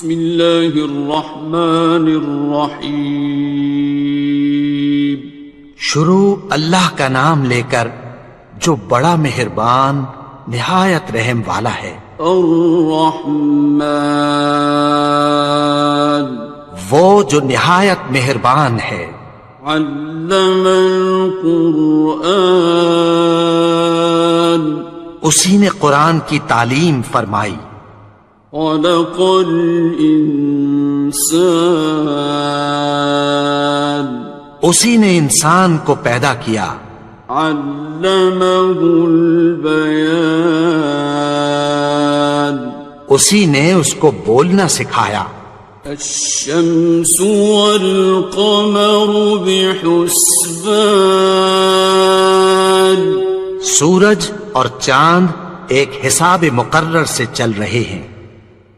بسم اللہ الرحمن الرحیم. شروع اللہ کا نام لے کر جو بڑا مہربان نہایت رحم والا ہے. الرحمن وہ جو نہایت مہربان ہے. علم القرآن اسی نے قرآن کی تعلیم فرمائی. خلق الانسان اسی نے انسان کو پیدا کیا. علمہ البیان اسی نے اس کو بولنا سکھایا. الشمس والقمر بحسبان سورج اور چاند ایک حساب مقرر سے چل رہے ہیں.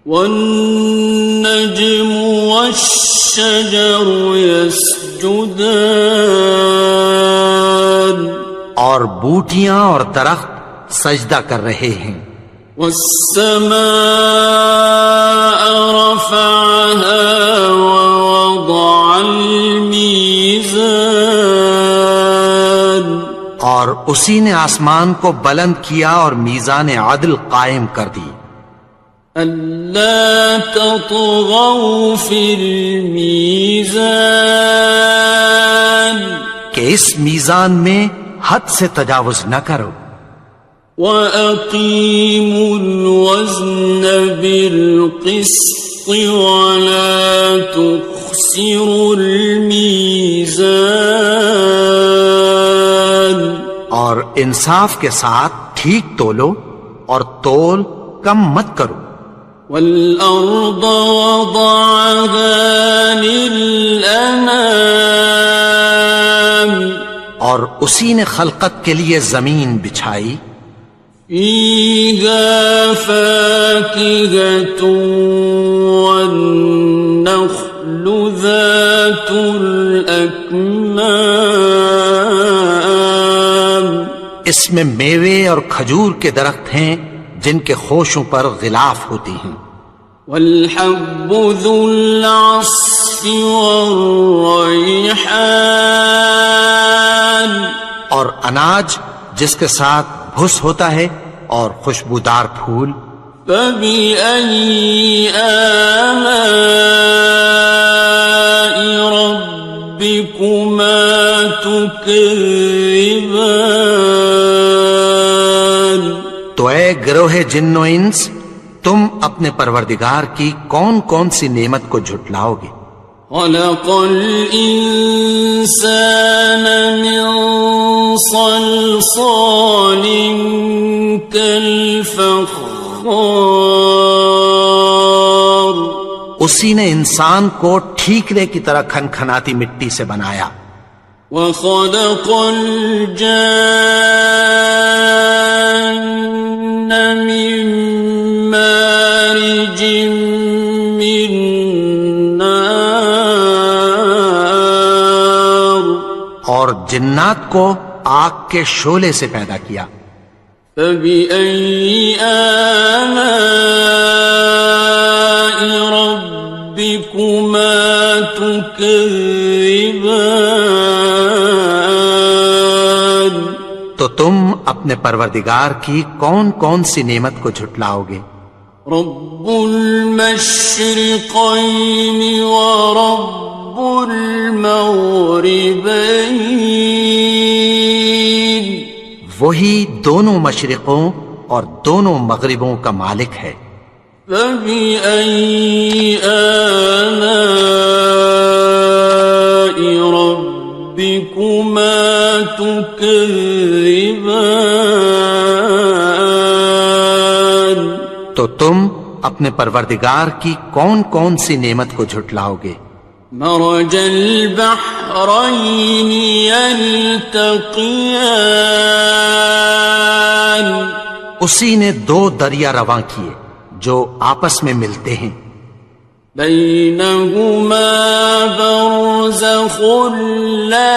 والنجم والشجر يسجدان اور بوٹیاں اور درخت سجدہ کر رہے ہیں. والسماء رفعها ووضع الميزان اور اسی نے آسمان کو بلند کیا اور میزان عدل قائم کر دی. ألا تطغوا في الميزان کہ اس میزان میں حد سے تجاوز نہ کرو. وَأَقِيمُوا الْوَزْنَ بِالْقِسْطِ وَلَا تُخْسِرُوا الْمِيزَانَ اور انصاف کے ساتھ ٹھیک تولو اور تول کم مت کرو. وَالْأَرْضَ وَضَعَهَا لِلْأَنَامِ اور اسی نے خلقت کے لیے زمین بچھائی. فِيهَا فَاكِهَةٌ وَالنَّخْلُ ذَاتُ الْأَكْمَامِ اس میں میوے اور کھجور کے درخت ہیں جن کے خوشوں پر غلاف ہوتی ہیں. وَالْحَبُّ ذُو الْعَصْفِ وَالرَّيْحَانِ اور اناج جس کے ساتھ بھس ہوتا ہے اور خوشبودار پھول. فَبِأَيِّ آلَاءِ رَبِّكُمَا تُكَذِّبَانِ تو اے گروہ جن و انس تم اپنے پروردگار کی کون کون سی نعمت کو جھٹلاؤ گے. خلق الإنسان من صلصال كالفخار اسی نے انسان کو ٹھیکرے کی طرح کھنکھناتی مٹی سے بنایا. وخلق الجان من مارج من نار اور جنات کو آگ کے شعلے سے پیدا کیا. فبأي آلاء ربكما تكذبان تو تم اپنے پروردگار کی کون کون سی نعمت کو جھٹلاؤ گے. رب المشرقين ورب المغربين وہی دونوں مشرقوں اور دونوں مغربوں کا مالک ہے. فبأي آلاء ربكما تكذبان تو تم اپنے پروردگار کی کون کون سی نعمت کو جھٹلاؤ گے. مرج البحرين يلتقيان اسی نے دو دریا رواں کیے جو آپس میں ملتے ہیں. بينهما برزخ لا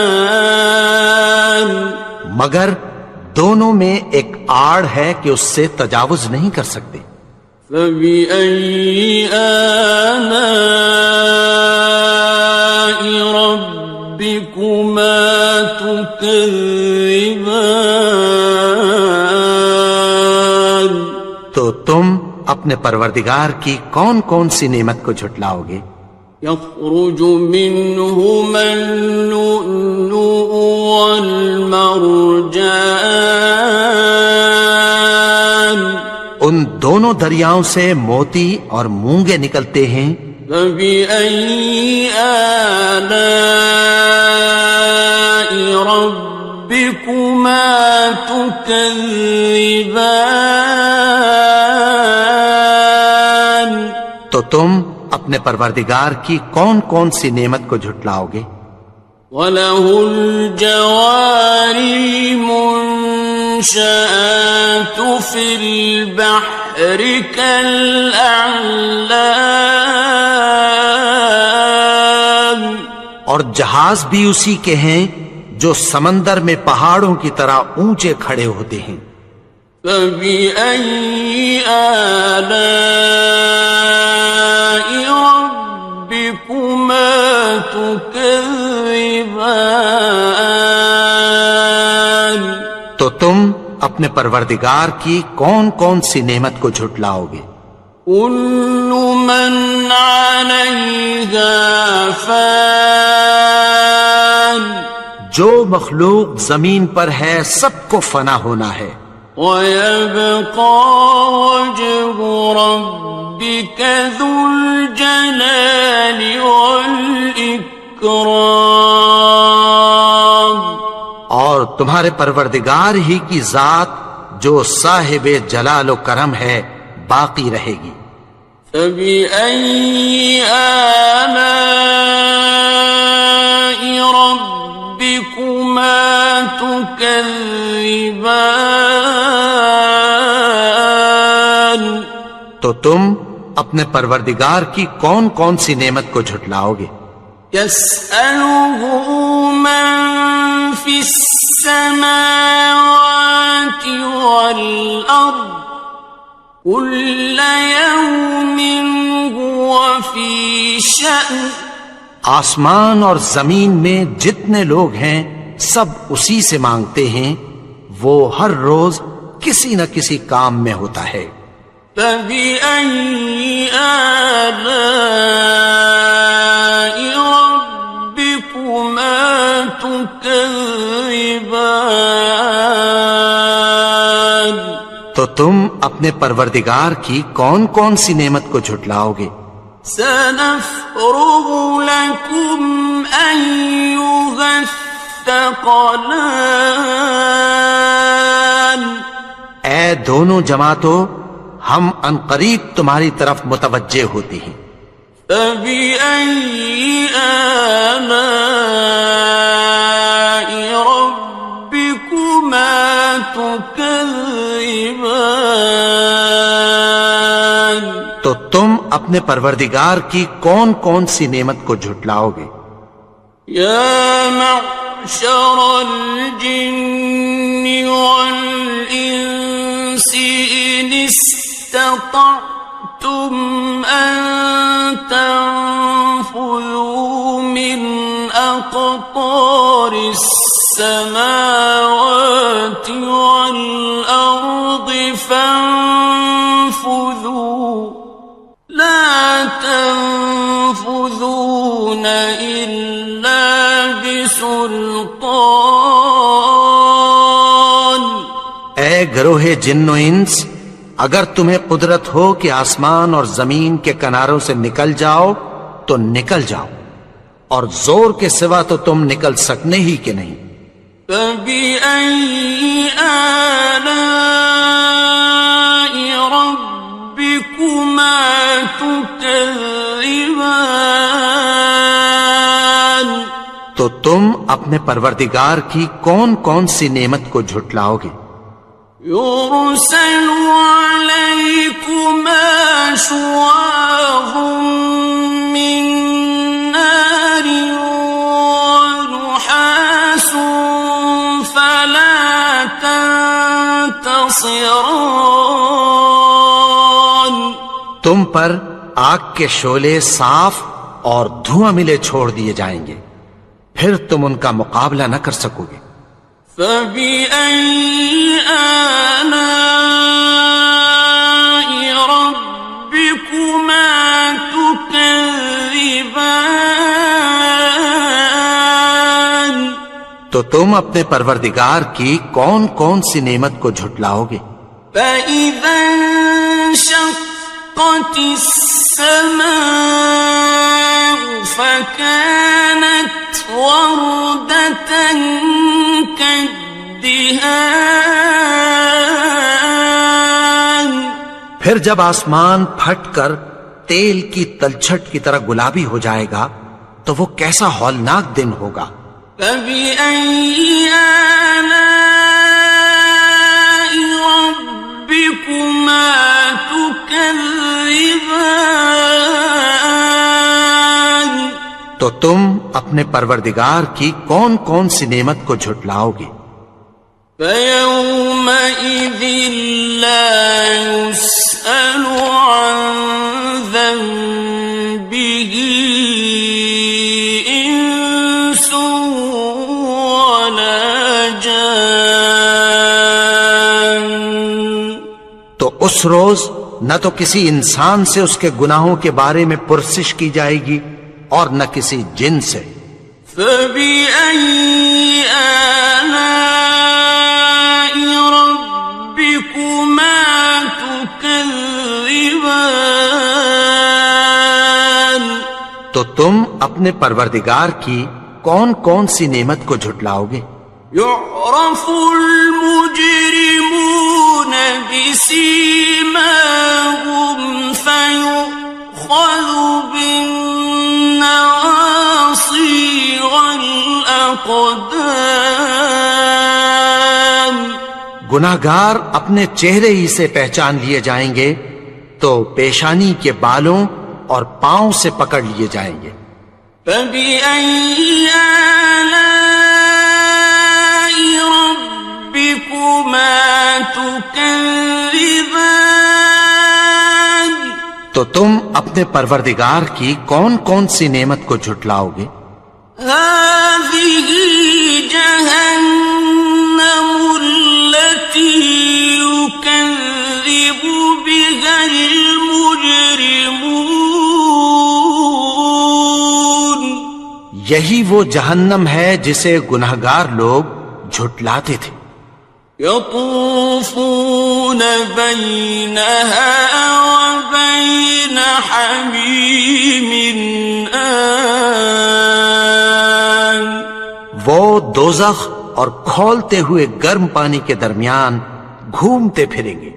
يبغيان مگر دونوں میں ایک آڑ ہے کہ اس سے تجاوز نہیں کر سکتے. فبأي آلاء ربكما تكذبان. تو تم اپنے پروردگار کی کون کون سی نعمت کو جھٹلاؤ گے؟ يخرج منهما اللؤلؤ والمرجان. ان دونوں دریاؤں سے موتی اور مونگے نکلتے ہیں. فبأي آلاء ربكما تكذبان. تو تم اپنے پروردگار کی کون کون سی نعمت کو جھٹلاؤ گے؟ وَلَهُ الْجَوَارِ الْمُنشَآتُ فِي الْبَحْرِ كَالْأَعْلَامِ. اور جہاز بھی اسی کے ہیں جو سمندر میں پہاڑوں کی طرح اونچے کھڑے ہوتے ہیں. فَبِأَيِّ آلَاءِ رَبِّكُمَا تُكَذِّبَانِ. تو تم اپنے پروردگار کی کون کون سی نعمت کو جھٹلاؤ گے؟ كُلُّ مَنْ عَلَيْهَا فَانٍ. جو مخلوق زمین پر ہے سب کو فنا ہونا ہے. وَيَبْقَى وَجْهُ رَبِّكَ ذُو الْجَلَالِ وَالْإِكْرَامِ. اور تمہارے پروردگار ہی کی ذات جو صاحب جلال و کرم ہے باقی رہے گی. فَبِأَيِّ آلَاءِ رَبِّكُمَا تُكَذِّبَانِ. تو تم اپنے پروردگار کی کون کون سی نعمت کو جھٹلاؤ گے؟ يَسْأَلُهُ مَن فِي السَّمَاوَاتِ وَالْأَرْضِ كُلَّ يَوْمٍ هُوَ فِي شَأْنٍ. آسمان اور زمین میں جتنے لوگ ہیں سب اسی سے مانگتے ہیں، وہ ہر روز کسی نہ کسی کام میں ہوتا ہے. فَبِأَيِّ آلَاءِ رَبِّكُمَا تُكَذِّبَانِ. تو تم اپنے پروردگار کی کون کون سی نعمت کو جھٹلاؤ گے؟ سَنَفْرُغُ لَكُمْ أَيُّهَ الثَّقَلَانِ. اے دونوں جماعتوں، ہم عنقریب تمہاری طرف متوجہ ہوتے ہیں. فَبِأَيِّ آلَاءِ رَبِّكُمَا تُكَذِّبَانِ. تو تم اپنے پروردگار کی کون کون سی نعمت کو جھٹلاؤ گے؟ يَا مَعْشَرَ الْجِنِّ وَالْإِنسِ إِنِ اسْتَطَعْتُمْ أَن تَنفُذُوا مِنْ أَقْطَارِ السَّمَاوَاتِ وَالْأَرْضِ فَانفُذُوا لَا تَنفُذُونَ إِلَّا بِسُلْطَانٍ. اے گروہ جن و انس، اگر تمہیں قدرت ہو کہ آسمان اور زمین کے کناروں سے نکل جاؤ تو نکل جاؤ، اور زور کے سوا تو تم نکل سکنے ہی کہ نہیں. فَبِأَيِّ آلَاءِ رَبِّكُمَا تُكَذِّبَانِ. تو تم اپنے پروردگار کی کون کون سی نعمت کو جھٹلاؤ گے؟ يُرْسَلُ عَلَيْكُمَا شُوَاظٌ مِّن نَّارٍ وَنُحَاسٌ فَلَا تَنْتَصِرَانِ. تم پر آگ کے شعلے صاف اور دھواں ملے چھوڑ دیے جائیں گے، پھر تم ان کا مقابلہ نہ کر سکو گے۔ فَبِأَيِّ آلَاءِ رَبِّكُمَا تُكَذِّبَانِ؟ تو تم اپنے پروردگار کی کون کون سی نعمت کو جھٹلاؤ گے؟ فَإِذَا انشَقَّتِ السَّمَاءُ فَكَانَتْ وَرْدَةً كَالدِّهَانِ، پھر جب آسمان پھٹ کر تیل کی تلچھٹ کی طرح گلابی ہو جائے گا تو وہ کیسا ہولناک دن ہوگا۔ فَبِأَيِّ آلَاءِ رَبِّكُمَا تُكَذِّبَانِ؟ تو تم اپنے پروردگار کی کون کون سی نعمت کو جھٹلاؤ گے؟ فَيَوْمَئِذٍ لَا يُسْأَلُ عَنْ ذَنبِهِ إِنسٌ وَلَا جَانٌ۔ تو اس روز نہ تو کسی انسان سے اس کے گناہوں کے بارے میں پرسش کی جائے گی اور نہ کسی جن سے۔ فَبِأَيِّ آلَاءِ رَبِّكُمَا تُكَذِّبَانِ؟ تو تم اپنے پروردگار کی کون کون سی نعمت کو جھٹلاؤ گے؟ يُعْرَفُ الْمُجْرِمُونَ بِسِيمَاهُمْ فَيُؤْخَذُ بِالنَّوَاصِي وَالْأَقْدَامِ۔ گناہگار اپنے چہرے ہی سے پہچان لیے جائیں گے تو پیشانی کے بالوں اور پاؤں سے پکڑ لیے جائیں گے۔ فَبِأَيِّ آلَاءِ رَبِّكُمَا تُكَذِّبَانِ؟ تو تم اپنے پروردگار کی کون کون سی نعمت کو جھٹلاؤ گے؟ هَٰذِهِ جَهَنَّمُ الَّتِي يُكَذِّبُ بِهَا الْمُجْرِمُونَ۔ یہی وہ جہنم ہے جسے گناہگار لوگ جھٹلاتے تھے۔ يَطُوفُونَ بَيْنَهَا وَبَيْنَ حَمِيمٍ آنٍ۔ وہ دوزخ اور کھولتے ہوئے گرم پانی کے درمیان گھومتے پھریں گے۔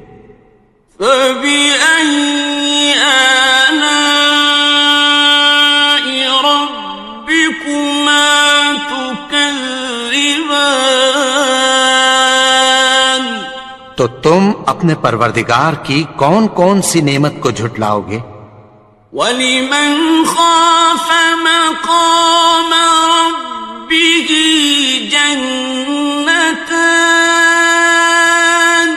فَبِأَيِّ آلَاءِ رَبِّكُمَا تُكَذِّبَانِ؟ تو تم اپنے پروردگار کی کون کون سی نعمت کو جھٹلاؤ گے؟ وَلِمَنْ خَافَ مَقَامَ رَبِّهِ جَنَّتَانِ؟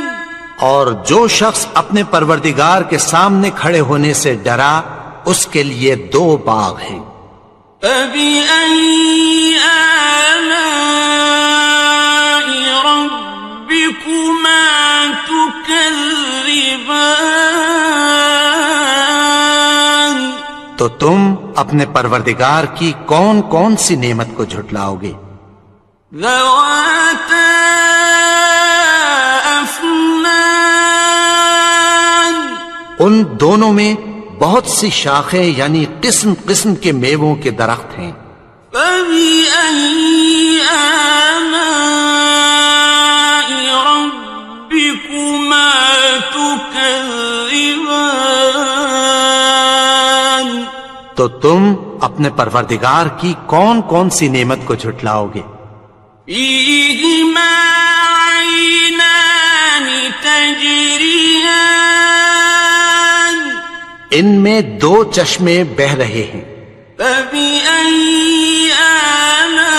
اور جو شخص اپنے پروردگار کے سامنے کھڑے ہونے سے ڈرا اس کے لیے 2 باغ ہیں۔ فَبِأَيِّ آلَاءِ رَبِّكُمَا تُكَذِّبَانِ؟ تو تم اپنے پروردگار کی کون کون سی نعمت کو جھٹلاؤ گے؟ ذَوَاتَا أَفْنَانٍ؟ ان دونوں میں بہت سی شاخیں یعنی قسم قسم کے میووں کے درخت ہیں۔ فَبِأَيِّ آلَاءِ رَبِّكُمَا تُكَذِّبَانِ؟ تو تم اپنے پروردگار کی کون کون سی نعمت کو جھٹلاؤ گے؟ فِيهِمَا عَيْنَانِ تَجْرِيَانِ؟ ان میں 2 چشمے بہ رہے ہیں۔ فَبِأَيِّ آلَاءِ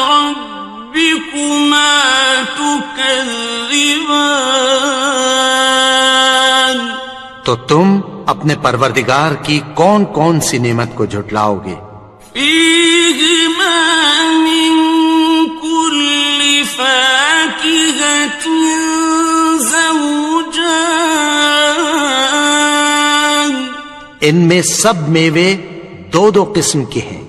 رَبِّكُمَا تُكَذِّبَانِ؟ تو تم اپنے پروردگار کی کون کون سی نعمت کو جھٹلاؤ گے؟ فیہما من کل فاکہۃ زوجان، ان میں سب میوے دو دو قسم کے ہیں۔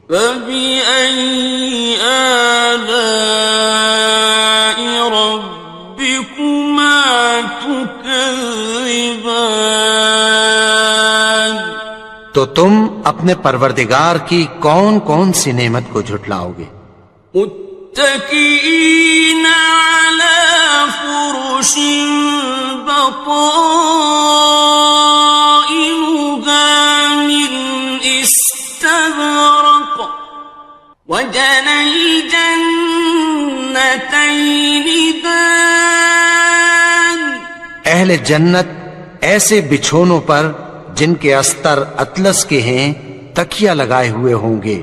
فبأي آلاء ربكما تكذبان، تو تم اپنے پروردگار کی کون کون سی نعمت کو جھٹلاؤ گے؟ متكئين على فرش بطائنها من استبرق، وجنى الجنتين دان، اہل جنت ایسے بچھونوں پر جن کے استر اطلس کے ہیں تکیہ لگائے ہوئے ہوں گے،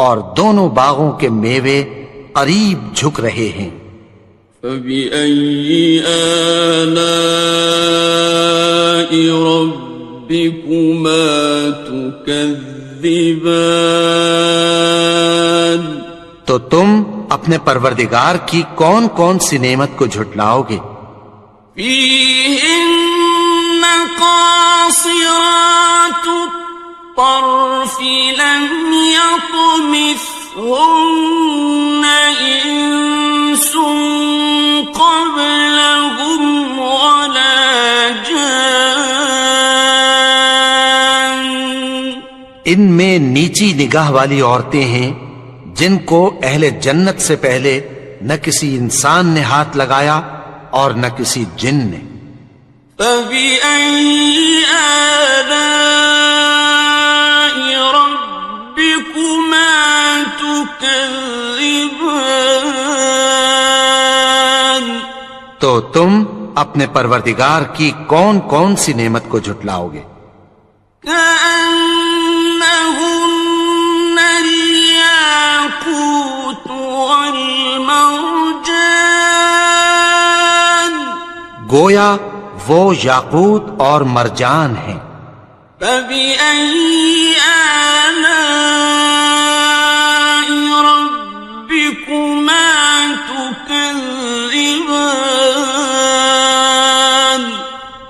اور دونوں باغوں کے میوے قریب جھک رہے ہیں۔ فبأي آلاء ربكما تكذبان، تو تم اپنے پروردگار کی کون کون سی نعمت کو جھٹلاؤ گے؟ فيهن قاصرات الطرف لم يطمثهن إنس قبلهم ولا جان، ان میں نیچی نگاہ والی عورتیں ہیں جن کو اہل جنت سے پہلے نہ کسی انسان نے ہاتھ لگایا اور نہ کسی جن نے۔ فبأي آلاء ربكما تكذبان، تو تم اپنے پروردگار کی کون کون سی نعمت کو جھٹلاؤ گے؟ كأنهن الياقوت والمرجان، گویا وہ یاقوت اور مرجان ہیں۔ فبأي آلاء ربكما تكذبان،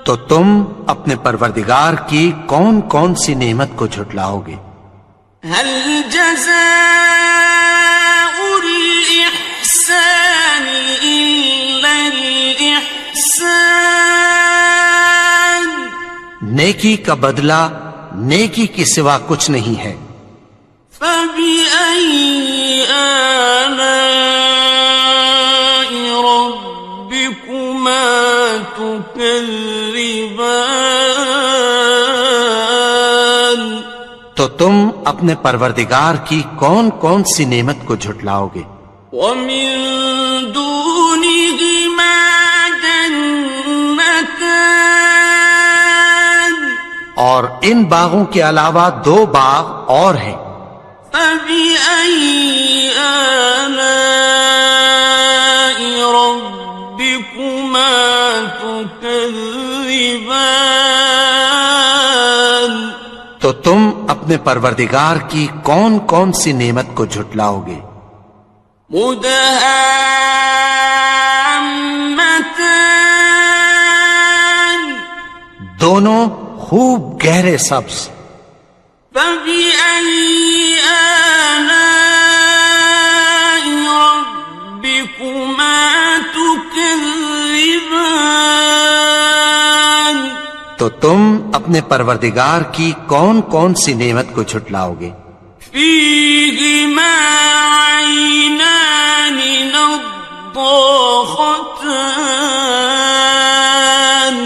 تو تم اپنے پروردگار کی کون کون سی نعمت کو جھٹلاؤ گے؟ هل جزاء الإحسان إلا الإحسان، نیکی کا بدلہ نیکی کے سوا کچھ نہیں ہے۔ فبأي آلاء ربكما تكذبان، تو تم اپنے پروردگار کی کون کون سی نعمت کو جھٹلاؤ گے؟ ومن دونهما جنتان، اور ان باغوں کے علاوہ دو باغ اور ہیں۔ فبأي آلاء ربكما تكذبان، تو تم اپنے پروردگار کی کون کون سی نعمت کو جھٹلاؤ گے؟ مدهامتان، دونوں خوب گہرے سبز۔ فبأي آلاء ربكما تكذبان، تو تم اپنے پروردگار کی کون کون سی نعمت کو جھٹلاؤ گے؟ فيهما عينان نضاختان،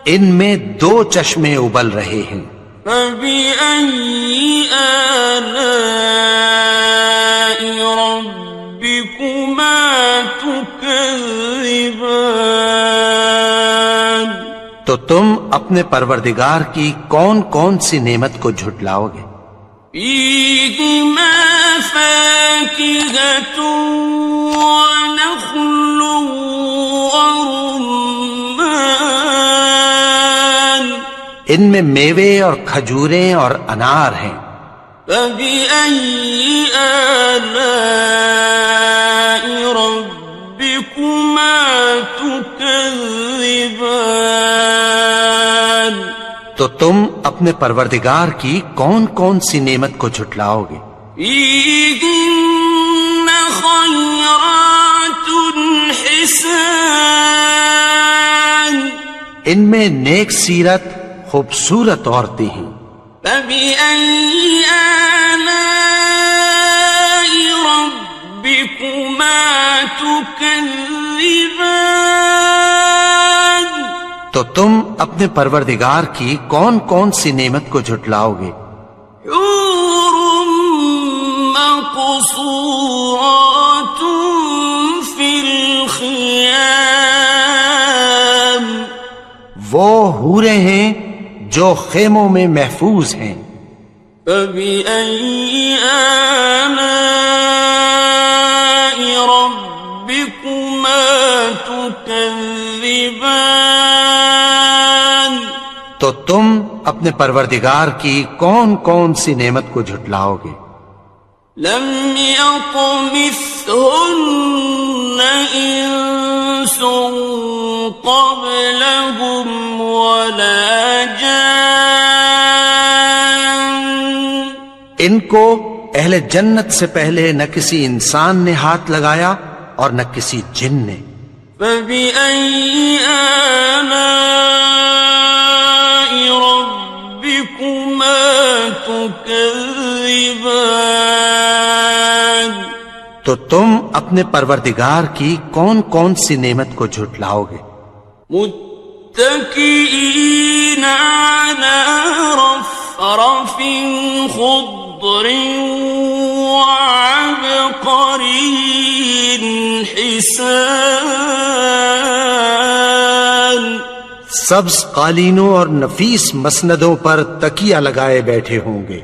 ان میں دو چشمے ابل رہے ہیں۔ فبأي آلاء ربكما تكذبان، تو تم اپنے پروردگار کی کون کون سی نعمت کو جھٹلاؤ گے؟ فيهما فاكهة ونخل ورمان، ان میں میوے اور کھجوریں اور انار ہیں۔ فبأي آلاء ربكما تكذبان؟ تو تم اپنے پروردگار کی کون کون سی نعمت کو جھٹلاؤ گے؟ فيهن خيرات حسان، ان میں نیک سیرت خوبصورت عورتیں ہیں۔ فبأي آلاء ربكما تكذبان؟ تو تم اپنے پروردگار کی کون کون سی نعمت کو جھٹلاؤ گے؟ حور مقصورات في الخيام، وہ حوریں ہیں جو خیموں میں محفوظ ہیں۔ فبأي آلاء ربكما تكذبان؟ تو تم اپنے پروردگار کی کون کون سی نعمت کو جھٹلاؤ گے؟ لم يطمثهن إنس قبلهم ولا جان، ان کو اہل جنت سے پہلے نہ کسی انسان نے ہاتھ لگایا اور نہ کسی جن نے۔ فبأي آلاء ربكما تكذبان؟ تو تم اپنے پروردگار کی کون کون سی نعمت کو جھٹلاؤ گے؟ متكئين على رفرف خضر وعبقري حسان، سبز قالینوں اور نفیس مسندوں پر تکیہ لگائے بیٹھے ہوں گے۔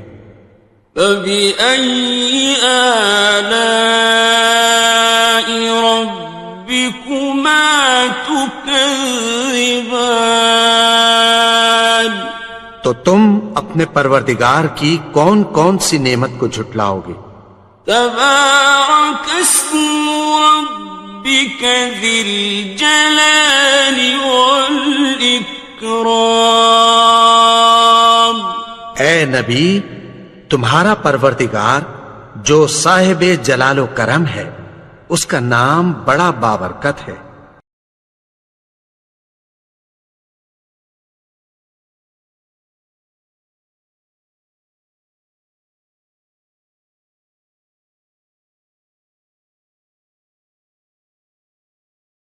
فبأي آلاء ربكما تكذبان؟ تو تم اپنے پروردگار کی کون کون سی نعمت کو جھٹلاؤ گے؟ تبارك اسم ربك ذي الجلال والإكرام۔ اے نبی، تمہارا پروردگار جو صاحب جلال و کرم ہے، اس کا نام بڑا بابرکت ہے۔